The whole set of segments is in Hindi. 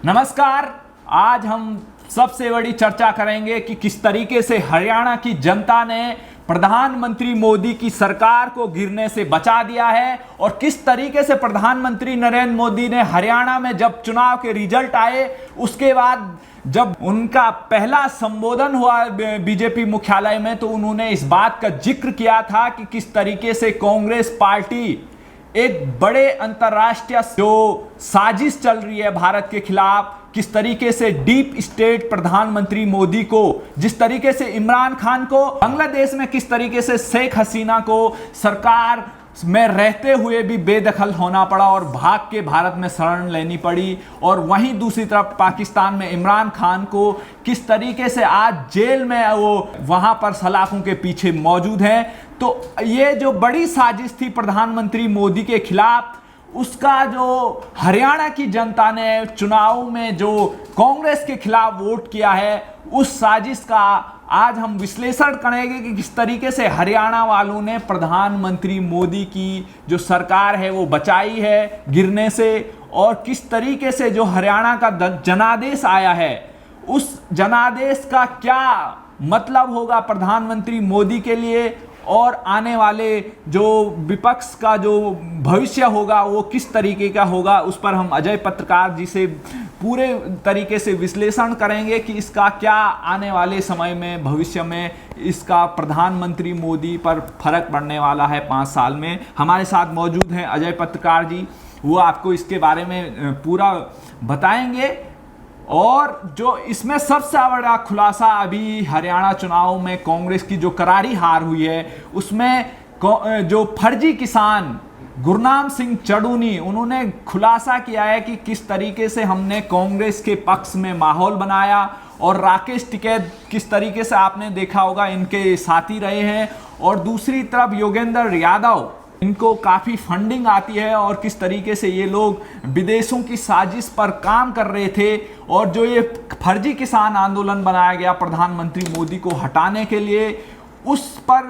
नमस्कार। आज हम सबसे बड़ी चर्चा करेंगे कि किस तरीके से हरियाणा की जनता ने प्रधानमंत्री मोदी की सरकार को गिरने से बचा दिया है और किस तरीके से प्रधानमंत्री नरेंद्र मोदी ने हरियाणा में जब चुनाव के रिजल्ट आए उसके बाद जब उनका पहला संबोधन हुआ बीजेपी मुख्यालय में तो उन्होंने इस बात का जिक्र किया था कि किस तरीके से कांग्रेस पार्टी एक बड़े अंतर्राष्ट्रीय जो साजिश चल रही है भारत के खिलाफ, किस तरीके से डीप स्टेट प्रधानमंत्री मोदी को, जिस तरीके से इमरान खान को बांग्लादेश में, किस तरीके से शेख हसीना को सरकार में रहते हुए भी बेदखल होना पड़ा और भाग के भारत में शरण लेनी पड़ी, और वहीं दूसरी तरफ पाकिस्तान में इमरान खान को किस तरीके से आज जेल में वो वहां पर सलाखों के पीछे मौजूद हैं। तो ये जो बड़ी साजिश थी प्रधानमंत्री मोदी के खिलाफ, उसका जो हरियाणा की जनता ने चुनाव में जो कांग्रेस के खिलाफ वोट किया है, उस साजिश का आज हम विश्लेषण करेंगे कि किस तरीके से हरियाणा वालों ने प्रधानमंत्री मोदी की जो सरकार है वो बचाई है गिरने से, और किस तरीके से जो हरियाणा का जनादेश आया है उस जनादेश का क्या मतलब होगा प्रधानमंत्री मोदी के लिए, और आने वाले जो विपक्ष का जो भविष्य होगा वो किस तरीके का होगा, उस पर हम अजय पत्रकार जी से पूरे तरीके से विश्लेषण करेंगे कि इसका क्या आने वाले समय में भविष्य में इसका प्रधानमंत्री मोदी पर फर्क पड़ने वाला है 5 साल में। हमारे साथ मौजूद हैं अजय पत्रकार जी, वो आपको इसके बारे में पूरा बताएंगे। और जो इसमें सबसे बड़ा खुलासा अभी हरियाणा चुनाव में कांग्रेस की जो करारी हार हुई है उसमें जो फर्जी किसान गुरनाम सिंह चड़ूनी, उन्होंने खुलासा किया है कि किस तरीके से हमने कांग्रेस के पक्ष में माहौल बनाया, और राकेश टिकैत किस तरीके से आपने देखा होगा इनके साथी रहे हैं, और दूसरी तरफ योगेंद्र यादव, इनको काफ़ी फंडिंग आती है और किस तरीके से ये लोग विदेशों की साजिश पर काम कर रहे थे, और जो ये फर्जी किसान आंदोलन बनाया गया प्रधानमंत्री मोदी को हटाने के लिए, उस पर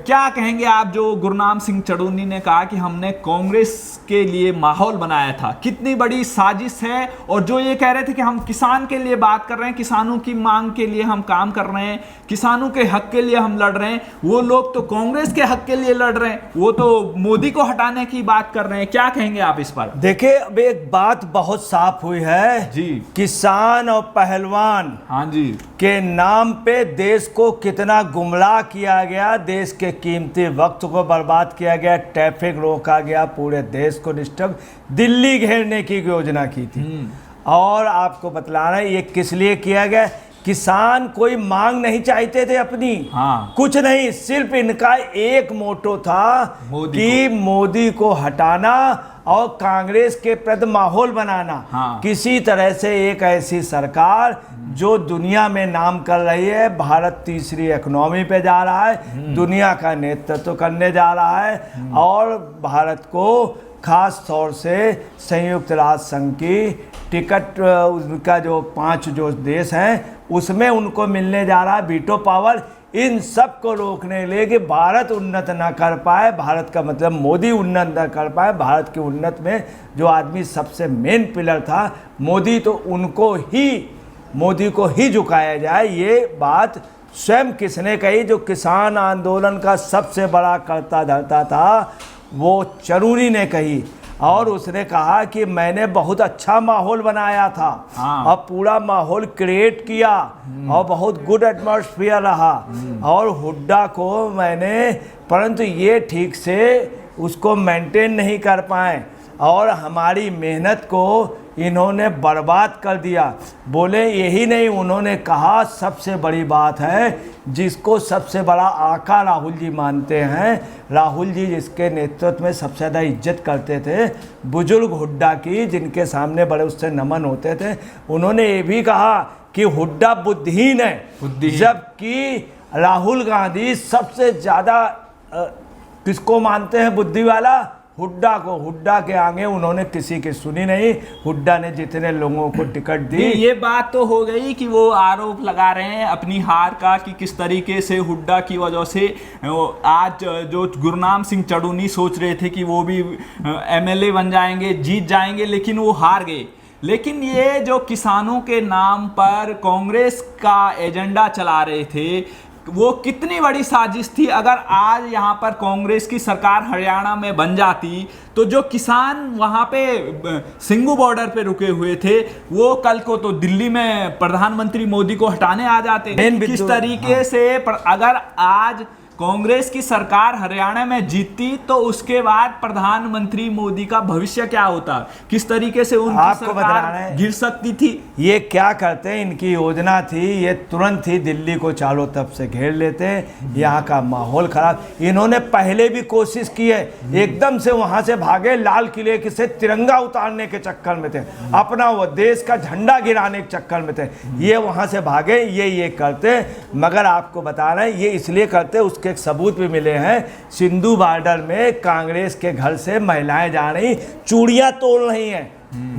क्या कहेंगे आप? जो गुरनाम सिंह चड़ूनी ने कहा कि हमने कांग्रेस के लिए माहौल बनाया था, कितनी बड़ी साजिश है। और जो ये कह रहे थे कि हम किसान के लिए बात कर रहे हैं, किसानों की मांग के लिए हम काम कर रहे हैं, किसानों के हक के लिए हम लड़ रहे हैं, वो लोग तो कांग्रेस के हक के लिए लड़ रहे हैं, वो तो मोदी को हटाने की बात कर रहे हैं। क्या कहेंगे आप इस पर? देखिए, अब एक बात बहुत साफ हुई है जी, किसान और पहलवान हाँ जी के नाम पे देश को कितना गुमराह किया गया, देश के कीमती वक्त को बर्बाद किया गया, ट्रैफिक रोका गया, पूरे देश को डिस्टर्ब, दिल्ली घेरने की योजना की थी। और आपको बतलाना है ये किस लिए किया गया। किसान कोई मांग नहीं चाहते थे अपनी, हाँ, कुछ नहीं, सिर्फ इनका एक मोटो था कि मोदी को हटाना और कांग्रेस के प्रति माहौल बनाना। हाँ, किसी तरह से एक ऐसी सरकार जो दुनिया में नाम कर रही है, भारत तीसरी इकोनॉमी पे जा रहा है, दुनिया का नेतृत्व करने जा रहा है, और भारत को खास तौर से संयुक्त राष्ट्र संघ की टिकट, उनका जो 5 जो देश हैं उसमें उनको मिलने जा रहा है वीटो पावर। इन सब को रोकने के लिए कि भारत उन्नत ना कर पाए, भारत का मतलब मोदी उन्नत ना कर पाए, भारत के उन्नत में जो आदमी सबसे मेन पिलर था मोदी, तो उनको ही, मोदी को ही झुकाया जाए। ये बात स्वयं किसने कही? जो किसान आंदोलन का सबसे बड़ा कर्ता धर्ता था वो चड़ूनी ने कही, और उसने कहा कि मैंने बहुत अच्छा माहौल बनाया था, हाँ, और पूरा माहौल क्रिएट किया और बहुत गुड एटमॉस्फेयर रहा, और हुड्डा को मैंने, परंतु ये ठीक से उसको मेंटेन नहीं कर पाए और हमारी मेहनत को इन्होंने बर्बाद कर दिया। बोले यही नहीं, उन्होंने कहा सबसे बड़ी बात है जिसको सबसे बड़ा आका राहुल जी मानते हैं, राहुल जी जिसके नेतृत्व में सबसे ज़्यादा इज्जत करते थे, बुजुर्ग हुड्डा की, जिनके सामने बड़े उससे नमन होते थे, उन्होंने ये भी कहा कि हुड्डा बुद्धिहीन है, जबकि राहुल गांधी सबसे ज़्यादा किसको मानते हैं बुद्धि वाला? हुड्डा को। हुड्डा के आगे उन्होंने किसी की सुनी नहीं। हुड्डा ने जितने लोगों को टिकट दी, ये बात तो हो गई कि वो आरोप लगा रहे हैं अपनी हार का कि किस तरीके से हुड्डा की वजह से आज जो गुरनाम सिंह चड़ूनी सोच रहे थे कि वो भी एमएलए बन जाएंगे, जीत जाएंगे, लेकिन वो हार गए। लेकिन ये जो किसानों के नाम पर कांग्रेस का एजेंडा चला रहे थे, वो कितनी बड़ी साजिश थी। अगर आज यहाँ पर कांग्रेस की सरकार हरियाणा में बन जाती तो जो किसान वहाँ पे सिंगू बॉर्डर पे रुके हुए थे, वो कल को तो दिल्ली में प्रधानमंत्री मोदी को हटाने आ जाते। किस तरीके से अगर आज कांग्रेस की सरकार हरियाणा में जीतती तो उसके बाद प्रधानमंत्री मोदी का भविष्य क्या होता, किस तरीके से उनकी सरकार गिर सकती थी। ये क्या करते हैं, इनकी योजना थी, ये तुरंत ही दिल्ली को चारों तरफ से घेर लेते हैं, यहाँ का माहौल खराब। इन्होंने पहले भी कोशिश की है, एकदम से वहां से भागे, लाल किले से तिरंगा उतारने के चक्कर में थे, अपना वो देश का झंडा गिराने के चक्कर में थे, ये वहां से भागे, ये करते। मगर आपको बता रहे हैं ये इसलिए करते, उसके सबूत भी मिले हैं। सिंधु बॉर्डर में कांग्रेस के घर से महिलाएं जा रही, चूड़ियां तोड़ रही हैं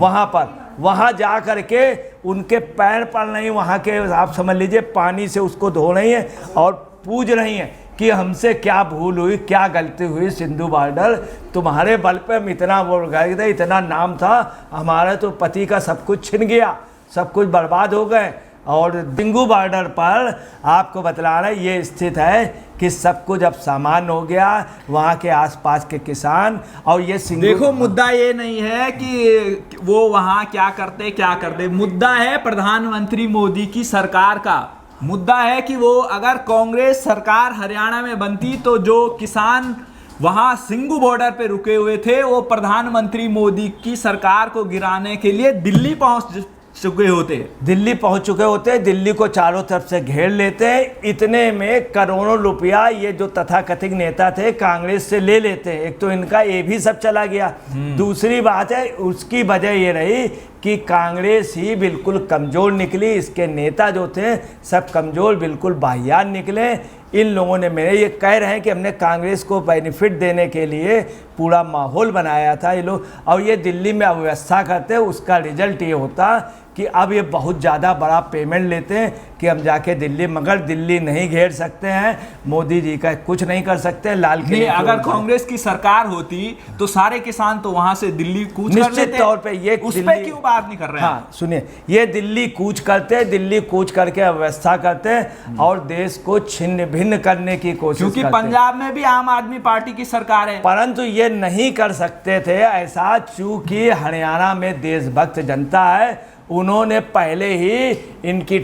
वहां जा करके, उनके पैर पड़ रही, वहां के आप समझ लीजिए पानी से उसको धो रही हैं और पूज रही हैं कि हमसे क्या भूल हुई, क्या गलती हुई। सिंधु बॉर्डर तुम्हारे बल पे हम इतना वो गए थे, इतना नाम था हमारा, तो पति का सब कुछ छिन गया, सब कुछ बर्बाद हो गए। और सिंगू बॉर्डर पर आपको बतला रहे ये स्थित है कि सब कुछ अब सामान्य हो गया, वहाँ के आसपास के किसान। और ये देखो, मुद्दा ये नहीं है कि वो वहाँ क्या करते, मुद्दा है प्रधानमंत्री मोदी की सरकार का। मुद्दा है कि वो अगर कांग्रेस सरकार हरियाणा में बनती तो जो किसान वहां सिंगू बॉर्डर पे रुके हुए थे, वो प्रधानमंत्री मोदी की सरकार को गिराने के लिए दिल्ली पहुंच चुके होते, दिल्ली को चारों तरफ से घेर लेते। इतने में करोड़ों रुपया ये जो तथाकथित नेता थे कांग्रेस से ले लेते। एक तो इनका ये भी सब चला गया, दूसरी बात है उसकी वजह ये रही कि कांग्रेस ही बिल्कुल कमज़ोर निकली, इसके नेता जो थे सब कमज़ोर, बिल्कुल बाहियात निकले। इन लोगों ने, मेरे ये कह रहे हैं कि हमने कांग्रेस को बेनिफिट देने के लिए पूरा माहौल बनाया था ये लोग, और ये दिल्ली में अव्यवस्था करते, उसका रिजल्ट ये होता कि अब ये बहुत ज़्यादा बड़ा पेमेंट लेते हैं कि हम जाके दिल्ली, मगर दिल्ली नहीं घेर सकते हैं, मोदी जी का कुछ नहीं कर सकते। लाल किले अगर कांग्रेस की सरकार होती तो सारे किसान तो वहां से दिल्ली कूच कर लेते। निश्चित तौर पे ये उस पे क्यों बात नहीं कर रहे हैं? हाँ सुनिए, ये दिल्ली कूच करते, दिल्ली कूच करके अव्यवस्था करते और देश को छिन्न भिन्न करने की कोशिश करते। क्योंकि पंजाब में भी आम आदमी पार्टी की सरकार है, परंतु ये नहीं कर सकते थे ऐसा, चूंकि हरियाणा में देशभक्त जनता है, उन्होंने पहले ही इनकी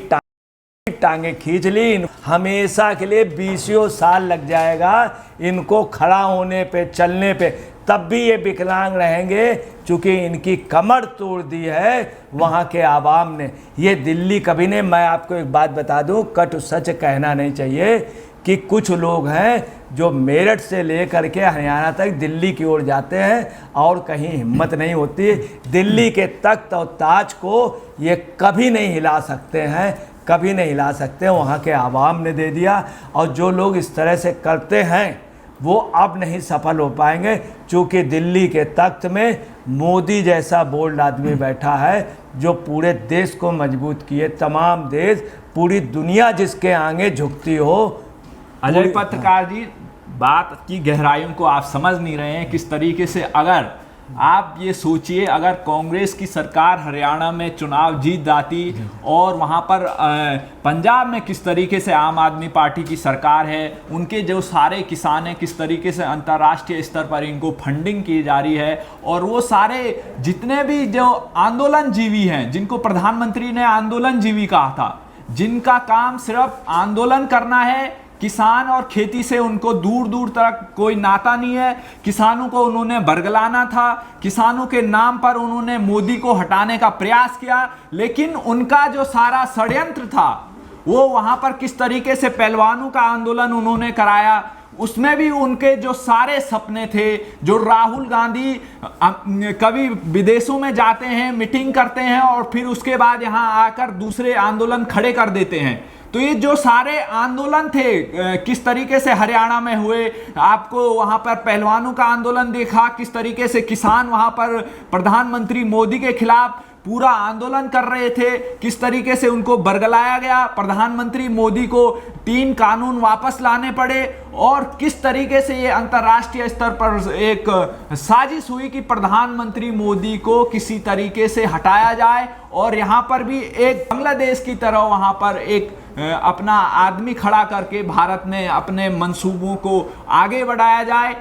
टांगे खींच ली। हमेशा के लिए 20 साल लग जाएगा इनको खड़ा होने पे, चलने पे, तब भी ये विकलांग रहेंगे, क्योंकि इनकी कमर तोड़ दी है वहाँ के आवाम ने। ये दिल्ली कभी नहीं, मैं आपको एक बात बता दूं, कटु सच कहना नहीं चाहिए कि कुछ लोग हैं जो मेरठ से लेकर के हरियाणा तक दिल्ली की ओर जाते हैं और कहीं हिम्मत नहीं होती। दिल्ली के तख्त और ताज को ये कभी नहीं हिला सकते हैं, कभी नहीं हिला सकते, वहाँ के आवाम ने दे दिया। और जो लोग इस तरह से करते हैं वो अब नहीं सफल हो पाएंगे, क्योंकि दिल्ली के तख्त में मोदी जैसा बोल्ड आदमी बैठा है जो पूरे देश को मजबूत किए, तमाम देश, पूरी दुनिया जिसके आगे झुकती हो। अजय पत्रकार जी, बात की गहराइयों को आप समझ नहीं रहे हैं किस तरीके से। अगर आप ये सोचिए, अगर कांग्रेस की सरकार हरियाणा में चुनाव जीत जाती और वहाँ पर पंजाब में किस तरीके से आम आदमी पार्टी की सरकार है, उनके जो सारे किसान हैं किस तरीके से अंतर्राष्ट्रीय स्तर पर इनको फंडिंग की जा रही है, और वो सारे जितने भी जो आंदोलन जीवी हैं, जिनको प्रधानमंत्री ने आंदोलन जीवी कहा था, जिनका काम सिर्फ आंदोलन करना है, किसान और खेती से उनको दूर दूर तक कोई नाता नहीं है, किसानों को उन्होंने बरगलाना था, किसानों के नाम पर उन्होंने मोदी को हटाने का प्रयास किया, लेकिन उनका जो सारा षड्यंत्र था वो वहां पर किस तरीके से पहलवानों का आंदोलन उन्होंने कराया, उसमें भी उनके जो सारे सपने थे, जो राहुल गांधी कभी विदेशों में जाते हैं, मीटिंग करते हैं और फिर उसके बाद यहाँ आकर दूसरे आंदोलन खड़े कर देते हैं, तो ये जो सारे आंदोलन थे किस तरीके से हरियाणा में हुए, आपको वहां पर पहलवानों का आंदोलन देखा, किस तरीके से किसान वहां पर प्रधानमंत्री मोदी के खिलाफ पूरा आंदोलन कर रहे थे, किस तरीके से उनको बरगलाया गया, प्रधानमंत्री मोदी को 3 कानून वापस लाने पड़े, और किस तरीके से ये अंतर्राष्ट्रीय स्तर पर एक साजिश हुई कि प्रधानमंत्री मोदी को किसी तरीके से हटाया जाए, और यहाँ पर भी एक बांग्लादेश की तरह वहाँ पर एक अपना आदमी खड़ा करके भारत में अपने मंसूबों को आगे बढ़ाया जाए।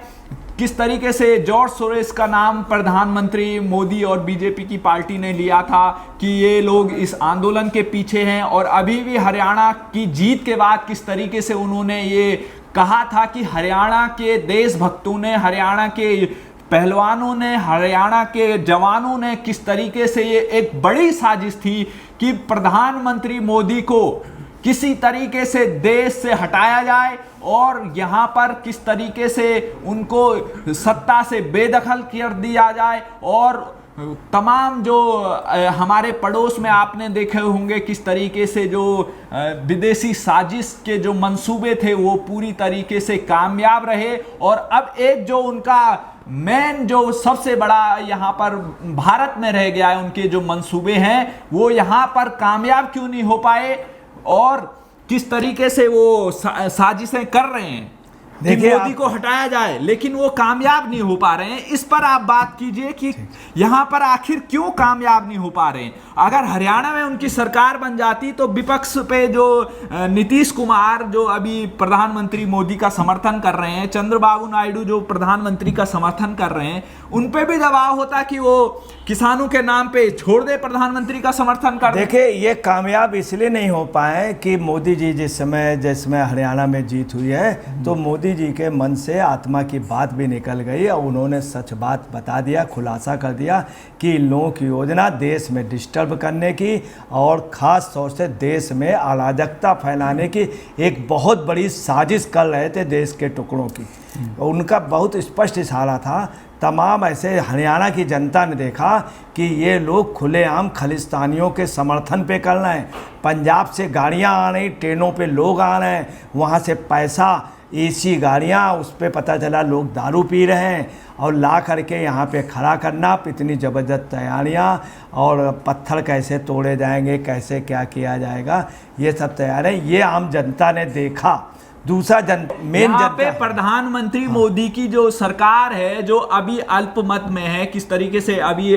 किस तरीके से जॉर्ज सोरोस का नाम प्रधानमंत्री मोदी और बीजेपी की पार्टी ने लिया था कि ये लोग इस आंदोलन के पीछे हैं, और अभी भी हरियाणा की जीत के बाद किस तरीके से उन्होंने ये कहा था कि हरियाणा के देशभक्तों ने, हरियाणा के पहलवानों ने, हरियाणा के जवानों ने, किस तरीके से ये एक बड़ी साजिश थी कि प्रधानमंत्री मोदी को किसी तरीके से देश से हटाया जाए, और यहाँ पर किस तरीके से उनको सत्ता से बेदखल कर दिया जाए। और तमाम जो हमारे पड़ोस में आपने देखे होंगे किस तरीके से जो विदेशी साजिश के जो मंसूबे थे वो पूरी तरीके से कामयाब रहे, और अब एक जो उनका मेन जो सबसे बड़ा यहाँ पर भारत में रह गया है, उनके जो मंसूबे हैं वो यहाँ पर कामयाब क्यों नहीं हो पाए, और किस तरीके से वो साजिशें कर रहे हैं देखिए मोदी को हटाया जाए, लेकिन वो कामयाब नहीं हो पा रहे हैं। इस पर आप बात कीजिए कि यहाँ पर आखिर क्यों कामयाब नहीं हो पा रहे हैं। अगर हरियाणा में उनकी सरकार बन जाती तो विपक्ष पे जो नीतीश कुमार जो अभी प्रधानमंत्री मोदी का समर्थन कर रहे हैं, चंद्रबाबू नायडू जो प्रधानमंत्री का समर्थन कर रहे हैं, उन पे भी दबाव होता कि वो किसानों के नाम पे छोड़ दे प्रधानमंत्री का समर्थन कर। देखिए ये कामयाब इसलिए नहीं हो पाए कि मोदी जी जिसमें हरियाणा में जीत हुई है तो मोदी जी के मन से आत्मा की बात भी निकल गई और उन्होंने सच बात बता दिया, खुलासा कर दिया कि इन लोगों की योजना देश में डिस्टर्ब करने की और ख़ास तौर से देश में अराजकता फैलाने की एक बहुत बड़ी साजिश कर रहे थे देश के टुकड़ों की। उनका बहुत स्पष्ट इशारा था। तमाम ऐसे हरियाणा की जनता ने देखा कि ये लोग खुलेआम खालिस्तानियों के समर्थन पे कर रहे हैं। पंजाब से गाड़ियाँ आ रही, ट्रेनों पे लोग आ रहे हैं, वहाँ से पैसा एसी गाड़ियाँ, उस पर पता चला लोग दारू पी रहे हैं और ला करके यहाँ पे खड़ा करना, इतनी ज़बरदस्त तैयारियाँ और पत्थर कैसे तोड़े जाएंगे, कैसे क्या किया जाएगा, ये सब तैयारी ये आम जनता ने देखा। दूसरा मेन यहाँ पे प्रधानमंत्री मोदी की जो सरकार है जो अभी अल्पमत में है, किस तरीके से अभी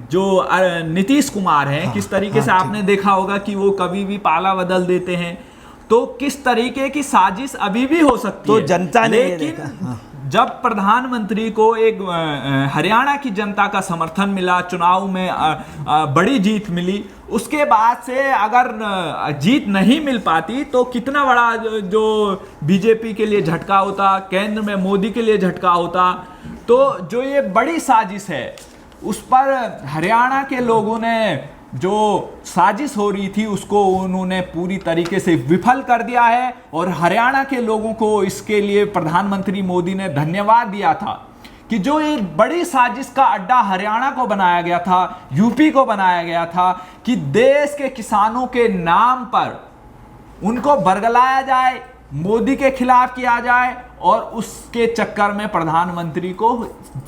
जो नीतीश कुमार हैं किस तरीके से आपने देखा होगा कि वो कभी भी पाला बदल देते हैं, तो किस तरीके की साजिश अभी भी हो सकती है। तो जनता ने लेकिन जब प्रधानमंत्री को एक हरियाणा की जनता का समर्थन मिला, चुनाव में बड़ी जीत मिली, उसके बाद से अगर जीत नहीं मिल पाती तो कितना बड़ा जो बीजेपी के लिए झटका होता, केंद्र में मोदी के लिए झटका होता। तो जो ये बड़ी साजिश है उस पर हरियाणा के लोगों ने जो साजिश हो रही थी उसको उन्होंने पूरी तरीके से विफल कर दिया है, और हरियाणा के लोगों को इसके लिए प्रधानमंत्री मोदी ने धन्यवाद दिया था कि जो एक बड़ी साजिश का अड्डा हरियाणा को बनाया गया था, यूपी को बनाया गया था कि देश के किसानों के नाम पर उनको बरगलाया जाए, मोदी के खिलाफ किया जाए, और उसके चक्कर में प्रधानमंत्री को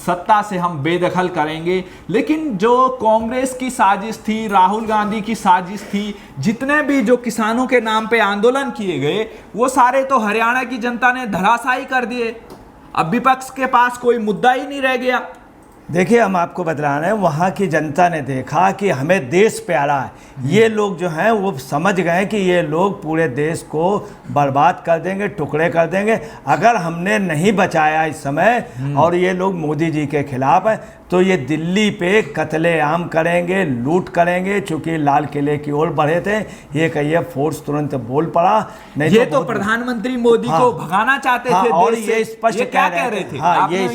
सत्ता से हम बेदखल करेंगे। लेकिन जो कांग्रेस की साजिश थी, राहुल गांधी की साजिश थी, जितने भी जो किसानों के नाम पे आंदोलन किए गए वो सारे तो हरियाणा की जनता ने धराशायी कर दिए। अब विपक्ष के पास कोई मुद्दा ही नहीं रह गया। देखिए हम आपको बता रहे हैं, वहाँ की जनता ने देखा कि हमें देश प्यारा है। ये लोग जो हैं वो समझ गए कि ये लोग पूरे देश को बर्बाद कर देंगे, टुकड़े कर देंगे अगर हमने नहीं बचाया इस समय, और ये लोग मोदी जी के खिलाफ है तो ये दिल्ली पे कत्लेआम करेंगे, लूट करेंगे। चूंकि लाल किले की ओर बढ़े थे, ये कहिए फोर्स तुरंत बोल पड़ा। नहीं ये तो प्रधानमंत्री मोदी को भगाना चाहते थे और ये स्पष्ट कह रहे थे। हाँ, ये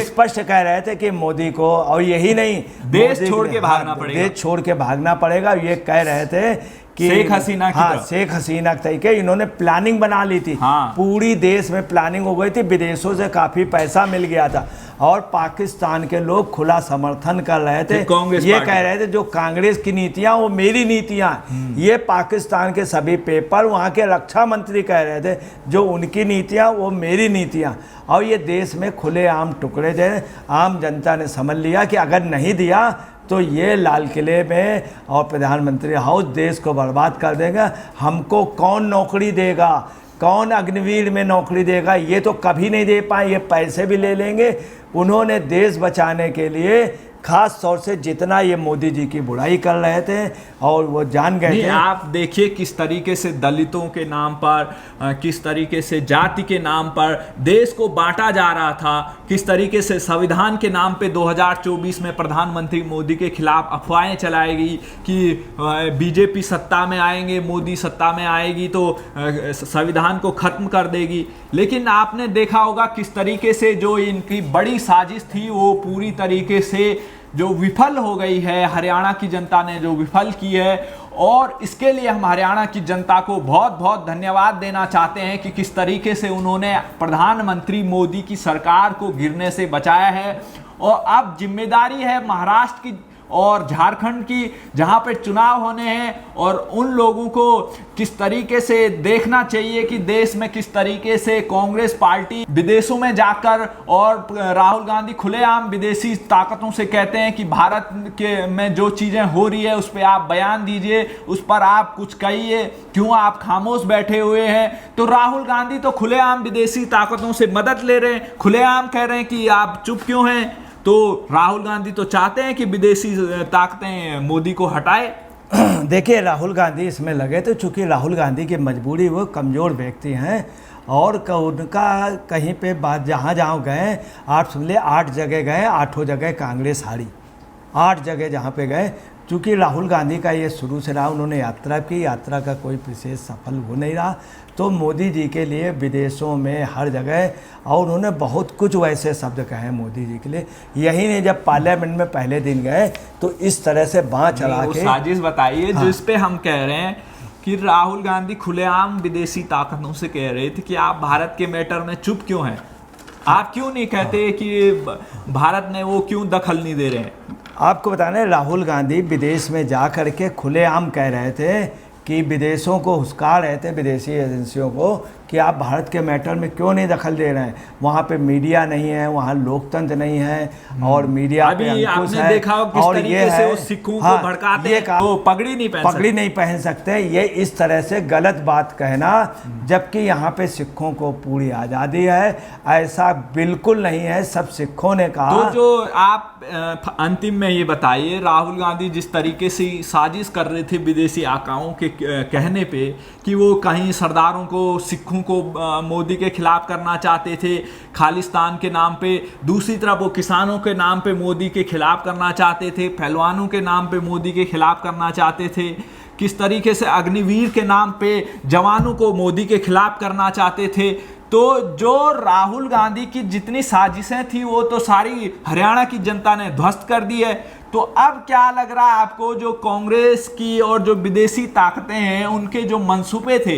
स्पष्ट कह रहे थे कि मोदी को, और यही नहीं देश छोड़ के भागना पड़ेगा, देश छोड़ के भागना पड़ेगा। ये कह रहे थे कि शेख हसीना की तरह। शेख हसीना तरीके इन्होंने प्लानिंग बना ली थी। पूरी देश में प्लानिंग हो गई थी, विदेशों से काफी पैसा मिल गया था और पाकिस्तान के लोग खुला समर्थन कर रहे थे। ये कह रहे थे जो कांग्रेस की नीतियां वो मेरी नीतियां। ये पाकिस्तान के सभी पेपर, वहाँ के रक्षा मंत्री कह रहे थे जो उनकी नीतियां वो मेरी नीतियां। और ये देश में खुलेआम टुकड़े दे। आम जनता ने समझ लिया कि अगर नहीं दिया तो ये लाल किले में और प्रधानमंत्री हाउस देश को बर्बाद कर देगा। हमको कौन नौकरी देगा, कौन अग्निवीर में नौकरी देगा, ये तो कभी नहीं दे पाए। ये पैसे भी ले लेंगे। उन्होंने देश बचाने के लिए खास तौर से जितना ये मोदी जी की बुराई कर रहे थे और वो जान गए थे। आप देखिए किस तरीके से दलितों के नाम पर, किस तरीके से जाति के नाम पर देश को बांटा जा रहा था, किस तरीके से संविधान के नाम पे 2024 में प्रधानमंत्री मोदी के खिलाफ अफवाहें चलाएगी कि बीजेपी सत्ता में आएंगे, मोदी सत्ता में आएगी तो संविधान को खत्म कर देगी। लेकिन आपने देखा होगा किस तरीके से जो इनकी बड़ी साजिश थी वो पूरी तरीके से जो विफल हो गई है। हरियाणा की जनता ने जो विफल की है, और इसके लिए हम हरियाणा की जनता को बहुत बहुत धन्यवाद देना चाहते हैं कि किस तरीके से उन्होंने प्रधानमंत्री मोदी की सरकार को गिरने से बचाया है। और अब जिम्मेदारी है महाराष्ट्र की और झारखंड की, जहां पे चुनाव होने हैं, और उन लोगों को किस तरीके से देखना चाहिए कि देश में किस तरीके से कांग्रेस पार्टी विदेशों में जाकर, और राहुल गांधी खुलेआम विदेशी ताकतों से कहते हैं कि भारत के में जो चीजें हो रही है उस पर आप बयान दीजिए, उस पर आप कुछ कहिए, क्यों आप खामोश बैठे हुए हैं। तो राहुल गांधी तो खुलेआम विदेशी ताकतों से मदद ले रहे हैं, खुलेआम कह रहे हैं कि आप चुप क्यों हैं। तो राहुल गांधी तो चाहते हैं कि विदेशी ताकतें मोदी को हटाए। देखिए राहुल गांधी इसमें लगे तो चूंकि राहुल गांधी की मजबूरी, वो कमज़ोर व्यक्ति हैं और उनका कहीं पे बात जहाँ जहाँ गए, 8 जगह गए, 8 जगह कांग्रेस हारी। 8 जगह जहाँ पे गए, चूँकि राहुल गांधी का ये शुरू से रहा, उन्होंने यात्रा की, यात्रा का कोई विशेष सफल हो नहीं रहा। तो मोदी जी के लिए विदेशों में हर जगह, और उन्होंने बहुत कुछ वैसे शब्द कहे मोदी जी के लिए। यही नहीं, जब पार्लियामेंट में पहले दिन गए तो इस तरह से बाँह चला के साजिश बताइए। हाँ। जिस पे हम कह रहे हैं कि राहुल गांधी खुलेआम विदेशी ताकतों से कह रहे थे कि आप भारत के मैटर में चुप क्यों हैं, आप क्यों नहीं कहते कि भारत ने वो क्यों दखल नहीं दे रहे हैं। आपको बताना है, राहुल गांधी विदेश में जा कर के खुलेआम कह रहे थे कि विदेशों को हुस्कार रहे थे, विदेशी एजेंसियों को, कि आप भारत के मैटर में क्यों नहीं दखल दे रहे हैं। वहाँ पे मीडिया नहीं है, वहाँ लोकतंत्र नहीं है, और मीडिया पे अंकुश है। देखा और ये से वो सिखों को भड़काते हैं, तो पगड़ी नहीं पहन सकते। ये इस तरह से गलत बात कहना, जबकि यहाँ पे सिखों को पूरी आज़ादी है, ऐसा बिल्कुल नहीं है। सब सिखों ने कहा। तो जो आप अंतिम में ये बताइए, राहुल गांधी जिस तरीके से साजिश कर रहे थे विदेशी आकाओं के कहने पे कि वो कहीं सरदारों को, सिखों को मोदी के खिलाफ करना चाहते थे खालिस्तान के नाम पे, दूसरी तरफ वो किसानों के नाम पे मोदी के खिलाफ करना चाहते थे, पहलवानों के नाम पे मोदी के खिलाफ करना चाहते थे, किस तरीके से अग्निवीर के नाम पे जवानों को मोदी के खिलाफ करना चाहते थे। तो जो राहुल गांधी की जितनी साजिशें थी वो तो सारी हरियाणा की जनता ने ध्वस्त कर दी है। तो अब क्या लग रहा है आपको, जो कांग्रेस की और जो विदेशी ताकतें हैं उनके जो मंसूबे थे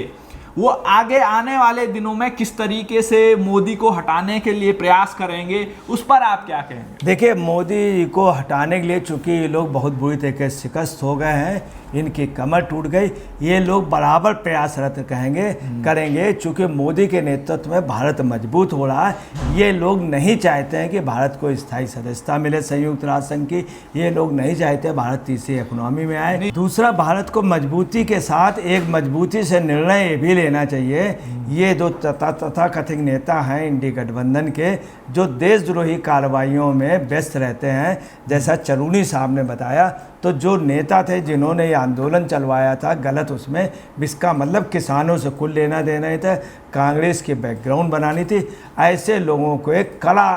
वो आगे आने वाले दिनों में किस तरीके से मोदी को हटाने के लिए प्रयास करेंगे, उस पर आप क्या कहेंगे। देखिए, मोदी को हटाने के लिए चूंकि ये लोग बहुत बुरी तरीके से शिकस्त हो गए हैं, इनकी कमर टूट गई, ये लोग बराबर प्रयासरत करेंगे। चूंकि मोदी के नेतृत्व में भारत मजबूत हो रहा है। ये लोग नहीं चाहते हैं कि भारत को स्थायी सदस्यता मिले संयुक्त राष्ट्र संघ की। ये लोग नहीं चाहते भारत तीसरी इकोनॉमी में आए। दूसरा, भारत को मजबूती के साथ एक मजबूती से निर्णय भी लेना चाहिए। ये दो तथाकथित नेता हैं इंडी गठबंधन के, जो देशद्रोही कार्रवाइयों में व्यस्त रहते हैं, जैसा चरूनी साहब ने बताया। तो जो नेता थे जिन्होंने ये आंदोलन चलवाया था गलत, उसमें इसका मतलब किसानों से कुल लेना देना ही था, कांग्रेस की बैकग्राउंड बनानी थी। ऐसे लोगों को एक कड़ा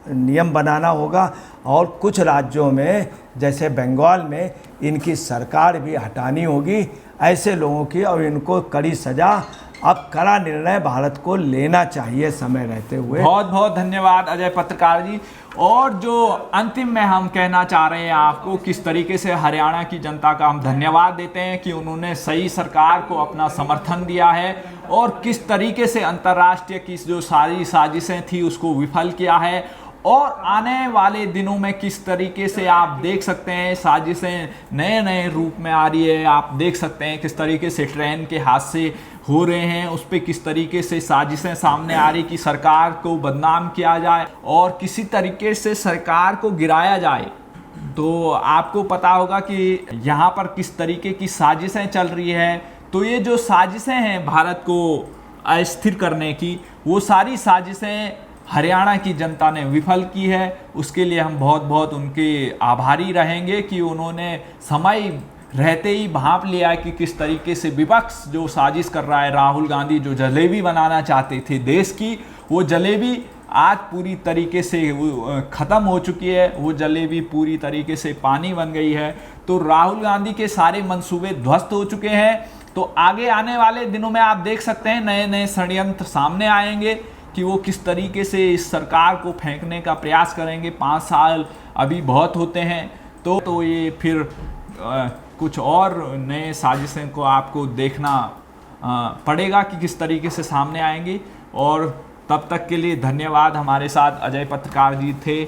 नियम बनाना होगा, और कुछ राज्यों में जैसे बंगाल में इनकी सरकार भी हटानी होगी ऐसे लोगों की, और इनको कड़ी सज़ा, अब कड़ा निर्णय भारत को लेना चाहिए समय रहते हुए। बहुत बहुत धन्यवाद अजय पत्रकार जी। और जो अंतिम में हम कहना चाह रहे हैं आपको, किस तरीके से हरियाणा की जनता का हम धन्यवाद देते हैं कि उन्होंने सही सरकार को अपना समर्थन दिया है, और किस तरीके से अंतर्राष्ट्रीय की जो सारी साजिशें थी उसको विफल किया है। और आने वाले दिनों में किस तरीके से आप देख सकते हैं साजिशें नए नए रूप में आ रही है। आप देख सकते हैं किस तरीके से ट्रेन के हादसे हो रहे हैं, उस पर किस तरीके से साजिशें सामने आ रही कि सरकार को बदनाम किया जाए और किसी तरीके से सरकार को गिराया जाए। तो आपको पता होगा कि यहाँ पर किस तरीके की साजिशें चल रही है। तो ये जो साजिशें हैं भारत को अस्थिर करने की, वो सारी साजिशें हरियाणा की जनता ने विफल की है। उसके लिए हम बहुत बहुत उनके आभारी रहेंगे कि उन्होंने समय रहते ही भांप लिया कि किस तरीके से विपक्ष जो साजिश कर रहा है, राहुल गांधी जो जलेबी बनाना चाहते थे देश की, वो जलेबी आज पूरी तरीके से ख़त्म हो चुकी है। वो जलेबी पूरी तरीके से पानी बन गई है। तो राहुल गांधी के सारे मंसूबे ध्वस्त हो चुके हैं। तो आगे आने वाले दिनों में आप देख सकते हैं नए नए षड्यंत्र सामने आएंगे कि वो किस तरीके से इस सरकार को फेंकने का प्रयास करेंगे। 5 साल अभी बहुत होते हैं। तो ये फिर कुछ और नए साजिशें को आपको देखना पड़ेगा कि किस तरीके से सामने आएंगी। और तब तक के लिए धन्यवाद। हमारे साथ अजय पत्रकार जी थे।